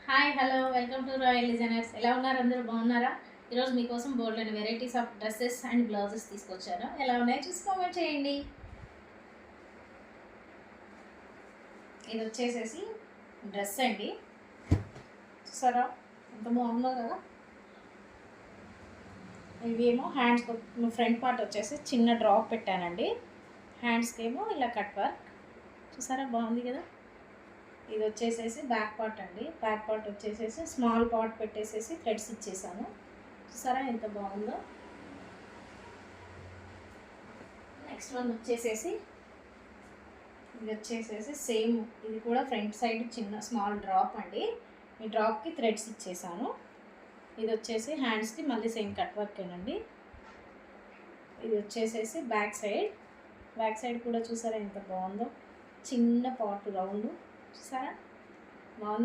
Hi hello welcome to Royal Designers. ఎలా ఉన్నారు? అందరూ బాగున్నారా? ఈరోజు మీకోసం bold and varieties of dresses and blouses తీసుకొచ్చాను. ఎలా ఉన్నాయో చూసి కామెంట్ చేయండి. ఇది వచ్చేసేసి డ్రెస్ అండి. చూసారా ఎంత బాగుందో కదా. ఇవేమో హ్యాండ్స్ ఫ్రంట్ పార్ట్ వచ్చేసి చిన్న డ్రాప్ పెట్టానండి. హ్యాండ్స్కి ఏమో ఇలా కట్ వర్క్. చూసారా బాగుంది కదా. ఇది వచ్చేసేసి బ్యాక్ పార్ట్ అండి. బ్యాక్ పార్ట్ వచ్చేసేసి స్మాల్ పార్ట్ పెట్టేసేసి థ్రెడ్స్ ఇచ్చేసాను. చూసారా ఎంత బాగుందో. నెక్స్ట్ వన్ వచ్చేసేసి ఇది వచ్చేసేసి సేమ్, ఇది కూడా ఫ్రంట్ సైడ్ చిన్న స్మాల్ డ్రాప్ అండి. ఈ డ్రాప్కి థ్రెడ్స్ ఇచ్చేసాను. ఇది వచ్చేసి హ్యాండ్స్కి మళ్ళీ సేమ్ కట్ వర్క్ ఏనండి. ఇది వచ్చేసేసి బ్యాక్ సైడ్ కూడా చూసారా ఎంత బాగుందో. చిన్న పార్ట్ రౌండ్ చూసారా బాగుంది.